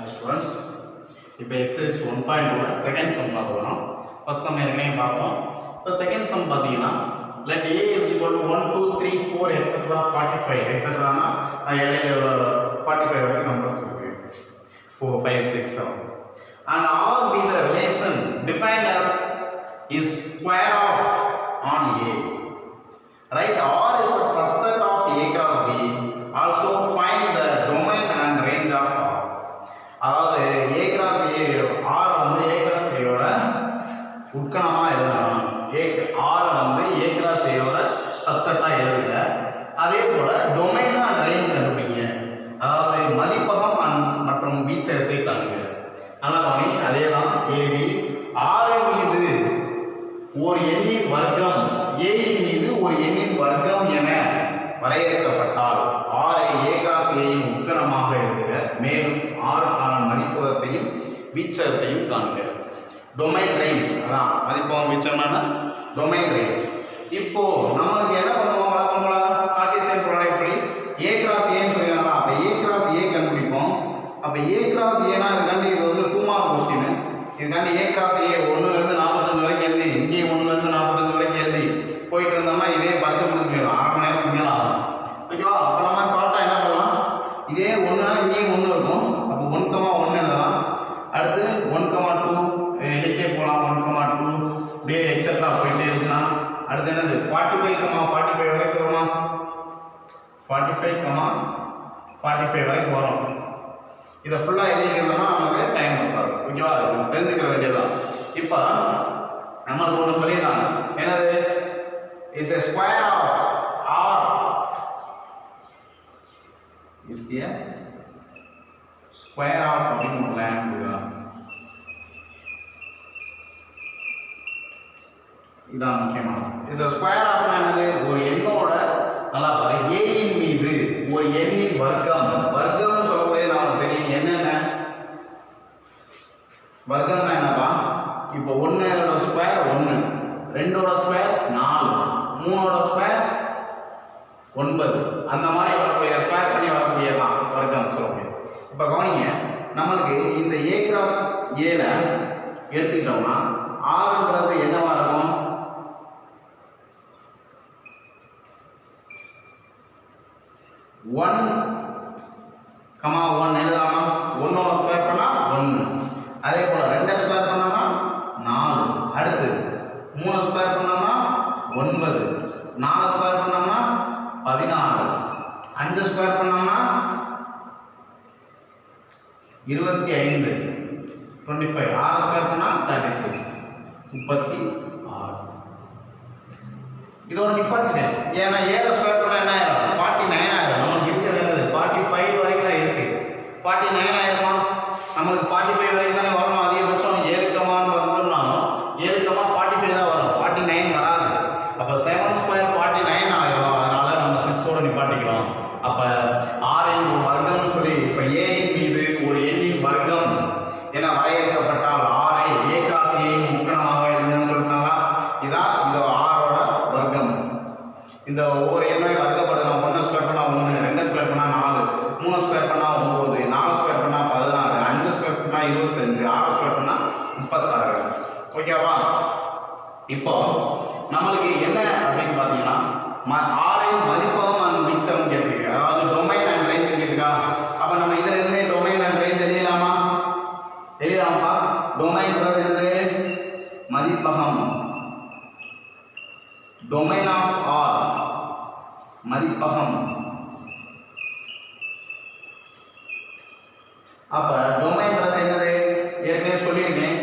Hi students, இப்போ exercise 1.1 second sum பார்க்க போறோம். first sum ஏற்கனவே பார்த்தோம். இப்போ second sum பார்த்தீங்கன்னா let a is equal to 1 2 3 4 etc 45 etc னா இடையில 45 வரைக்கும் நம்பர்ஸ் இருக்கு. 4 5 6 7 and R be the relation defined as is square of on A. Right, R is a subset of A cross B. Also find the domain and range of R. அதாவது A cross A R வந்து A cross A யோட உட்கணமா எழுதலாம். R வந்து A cross A யோட சப்செட்டா எழுதுங்க. அதே போல domain and range கண்டுபிடிங்க. அதாவது மதிப்பகம் மற்றும் வீச்சகத்தை காண்க. நல்லா கவனி, அதேதான் AB R மீது ஒரு எண்ணின் வர்க்கம் A மீது ஒரு எண்ணின் வர்க்கம் என வரையறுக்கப்பட்டால் R I A cross A இன் உட்கணமாக எழுதுக. மேலும் R க்கான மதிப்பகத்தையும் வீச்சகத்தையும் காண்க. டொமைன் ரேஞ்ச் அதான் மதிப்பகம் வீச்சகம்னா டொமைன் ரேஞ்ச். இப்போ நமக்கு என்ன பண்ணுவோம், வழக்கம் போல கார்ட்டீசியன் ப்ராடக்ட் படி A cross A ன்னு சொல்லிடலாம். அப்ப A cross A கண்டுபிடிப்போம். அப்ப A cross A னா இதுக்காண்டி இது வந்து 2 மார்க் क्वेश्चन. இதுக்காண்டி A cross A 1 ல இருந்து 45 வரைக்கும் எழுதி, இங்கே 1 ல இருந்து 45 வரைக்கும் எழுதி போயிட்டு இருந்தோம்னா இதே பரிச்சை முடிஞ்சு போயிடும். 1/2 மணி நேரத்துக்கு மேல ஆகும். ஓகேவா? அப்ப நம்ம ஷார்ட்டா என்ன பண்ணலாம், இதே 1னா இங்கேயும் 1 இருக்கும். அப்போ 1,1 எழுதலாம். அடுத்து 1,2 எழுதிட்டே போகலாம். 1,2 அப்படியே எக்ஸெட்ரா போயிட்டே இருக்கலாம். அடுத்து என்னது 45 வரைக்கும் வருமா? 45 வரைக்கும் வரும். இதை ஃபுல்லா எழுதிக்கிறதுனா நமக்கு டைம் இருக்காது. ஓகேவா? தெரிஞ்சுக்கிற வேண்டியதுதான். இப்போ நம்மளுக்கு ஒன்று சொல்லிடலாம், என்னது is a square of R is a square of அப்படின்னு ஒரு லைன் கொடுக்கலாம். இதான் முக்கியமானது. இஸ் a square of என்னது, ஒரு எண்ணோட நல்லா பாரு, A இன் மீது ஒரு எண்ணின் வர்க்கம். வர்க்கம் சொல்லக்கூடிய நமக்கு தெரியும் என்னென்ன வர்க்கம்னா என்னப்பா. இப்போ 1 ஸ்கொயர் 1, 2 ஸ்கொயர் 4, 3 ஸ்கொயர் 9, அந்த மாதிரி வரக்கூடிய ஸ்கொயர் பண்ணி வரக்கூடியதான் வர்க்கம் சொல்லக்கூடிய. இப்போ கவனிங்க, நம்மளுக்கு இந்த A cross A ல எடுத்துக்கிட்டோம்னா Rன்றது என்னவா இருக்கும், 1, 1 எழுதலாமா? 1 ஸ்கொயர் பண்ணா 1, அதே போல 2 ஸ்கொயர் பண்ணோம்னா 4, அடுத்து 3 ஸ்கொயர் பண்ணோம்னா 9, 4 ஸ்கொயர் பண்ணோம்னா 16, 5 ஸ்கொயர் பண்ணோம்னா 25, 25, 6 ஸ்கொயர் பண்ணா 36, 36. இதோட நிப்பாட்டிட்டேன். ஏன்னா 7 ஸ்கொயர் பண்ணா என்ன ஆயிரும், 49 ஆயிரும். நமக்கு இருக்கிறது என்னது 45 வரைக்கும் தான் இருக்கு. 49 ஆயிருமா? நம்மளுக்கு 45 வரைக்கும் தானே வரணும். அதிகபட்சம் 7,ன்னு வந்தோம்னாலும் 7,45 தான் வரும், 49 வராது. அப்ப 7 ஸ்கொயர் 49 ஆயிரும். அதனால நம்ம 6 ஓட நிப்பாட்டிக்கிறோம். அப்ப R இன் வர்க்கம் சொல்லி இப்ப A இன் மீது ஒரு எண்ணின் வர்க்கம் என வரையறுக்கப்பட்டால் R I A cross A இன் உட்கணமாக எழுதுன்னு சொல்லிட்டாங்களா? இதான் இந்த R ஓட வர்க்கம். இந்த ஒவ்வொரு எண்ணை வர்க்கப்படுத்தணும். 1 ஸ்கொயர் பண்ணா 1, 2 ஸ்கொயர் பண்ணா 4, 3 ஸ்கொயர் பண்ணா 9, 4 ஸ்கொயர் பண்ணா 16, 5 ஸ்கொயர் பண்ணா 25, 6 ஸ்கொயர் பண்ணா 36. ஓகேவா? இப்போ நம்மளுக்கு என்ன அப்படின்னு பாத்தீங்கன்னா R இன் மதிப்பகம் அண்ட் வீச்சகம் கேட்டிருக்கு. அதாவது டொமைன் அண்ட் ரேஞ்ச் கேட்டிருக்கா. அப்ப நம்ம இதுல இருந்தே டொமைன் அண்ட் ரேஞ்ச் எழுதலாமா? எழுதலாமா? டொமைன்ன்றது என்னது, மதிப்பகம். டொமைன் ஆஃப் R மதிப்பகம். அப்ப டொமைன்ன்றது என்னது, ஏற்கனவே சொல்லியிருக்கேன்.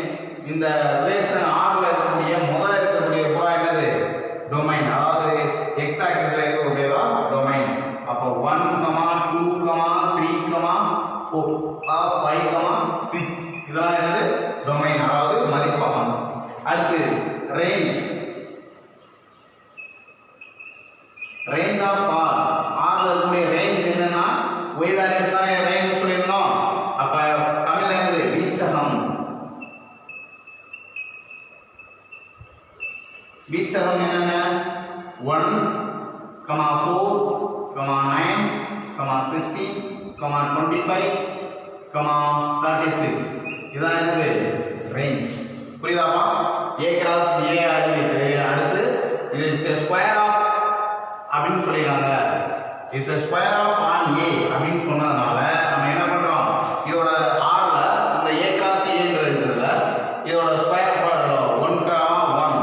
இந்த ரிலேஷன் R ல இருக்கக்கூடிய முதல்ல இருக்கக்கூடிய பூரா என்னது, டொமைன். அதாவது எக்ஸ் ஆக்சிஸ்ல இருக்கக்கூடியதா டொமைன். அப்போ 1, 2, 3, 4, 5, 6 இதெல்லாம் என்னது, டொமைன், அதாவது மதிப்பகம். அடுத்து range. Range of R. R ல இருக்கக்கூடிய ரேஞ்ச் என்னன்னா y வேல்யூஸ் தானே ரேஞ்ச் சொல்லிருந்தோம். அப்ப தமிழ்ல என்னது, வீச்சகம். வீச்சகம் என்னென்ன, 1, 4, 9, 16, 25, 36 இதான் என்னது ரேஞ்ச். புரியுதாப்பா? a cross a ஆகிட்டு அடுத்து இது is a square of அப்படினு சொல்லிருக்காங்க. is a square of on a அப்படினு சொன்னதனால நம்ம என்ன பண்றோம், இதோட r ல இந்த a cross a ன்றது இருக்குல்ல, இதோட ஸ்கொயர் 1 கிராம் 1,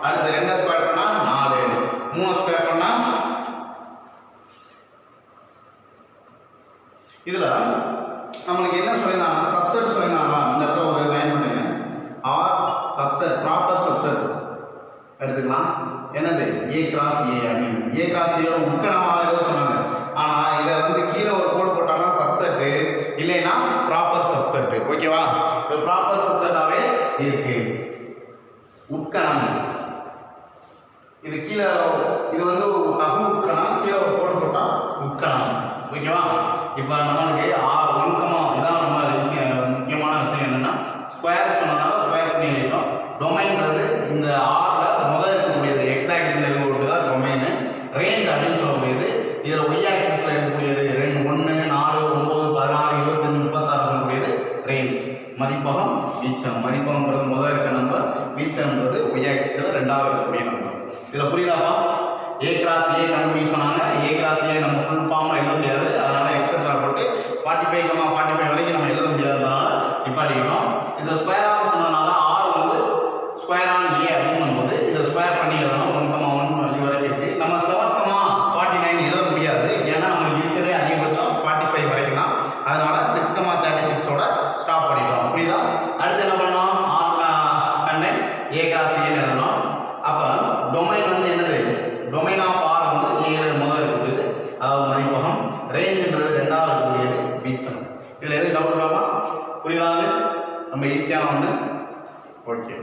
அடுத்து 2 ஸ்கொயர் பண்ணா 4, 3 ஸ்கொயர் பண்ணா இதுல நமக்கு என்ன சொல்லிருந்தாங்க, சப்செட் சொல்லிருந்தாங்க. இந்த இடத்துல ஒரு லைன் பண்ணுங்க, ஆர் சப்செட் ப்ராப்பர் சப்செட் எடுத்துக்கலாம். என்னது a கிராஸ் a அப்படின்னு a கிராஸ் a உட்கணமாக ஏதோ சொன்னாங்க. ஆனா இதை வந்து கீழே ஒரு கோடு போட்டாங்கன்னா சப்செட், இல்லைன்னா ப்ராப்பர் சப்செட். ஓகேவா? இது ப்ராப்பர் சப்செட்டாவே இருக்கு. உட்கணம் இது கீழே, இது வந்து அகு உட்கணம், கீழே ஒரு கோடு போட்டா உட்கணம். ஓகேவா? இப்போ நம்மளுக்கு இதான் நம்ம விஷயம், முக்கியமான விஷயம் என்னன்னா ஸ்கொயர் சொன்னதால ஸ்கொயர் பண்ணி எழுதிட்டோம். டொமைன்றது இந்த ஆர்ல முதல்ல இருக்கக்கூடியது எக்ஸ் ஆக்சிஸ்ல இருக்கக்கூடியது தான் டொமைன். ரேஞ்ச் அப்படின்னு சொல்லக்கூடியது இதில் ஒய் ஆக்சிஸ்ல இருக்கக்கூடியது 2 1 4 9 16 25 36 சொல்லக்கூடியது ரேஞ்ச். மதிப்பகம் வீச்சம், மதிப்பகம்ன்றது முதல்ல இருக்க நம்பர், வீச்சம்ன்றது ஒய் ஆக்சிஸ்ல ரெண்டாவது இருக்கக்கூடிய நம்பர். இதில் புரியுதாப்பா? a கிராஸ் a கண்டுபிடிக்க சொன்னாங்க. a கிராஸ் a நம்ம ஃபுல் ஃபார்ம்ல எழுத முடியாது, அதனால எக்ஸெட்ரா போட்டு 45 வரைக்கும் நம்ம எழுத முடியாதனால நிப்பாட்டிக்கிட்டோம். இது ஸ்கொயர் ஆஃப் சொன்னனால r வந்து ஸ்கொயர் ஆன் a அப்படிங்கும்போது இதை ஸ்கொயர் பண்ணி எழுதணும். 1,1 வரைக்கும் இருக்கு. நம்ம 7,49 எழுத முடியாது, ஏன்னா நமக்கு இருக்கிறதே அதிகபட்சம் 45 வரைக்கும் தான். அதனால 6,36 ஓட ஸ்டாப் பண்ணிட்டோம். புரியுதா? அடுத்து என்ன பண்ணோம், r content a cross a எழுதணும். அப்ப டொமைன் வந்து என்னது, டொமைன் ஆஃப் ஆர் வந்து a முதல்ல இருக்குது, அதாவது மதிப்பகம். ரேஞ்ச்ன்றது ரெண்டாவது இருக்கக்கூடியது வீச்சம். இதுல எது டவுட் இல்லாம புரியுதா? நம்ம ஈஸியான ஒன்று. ஓகே.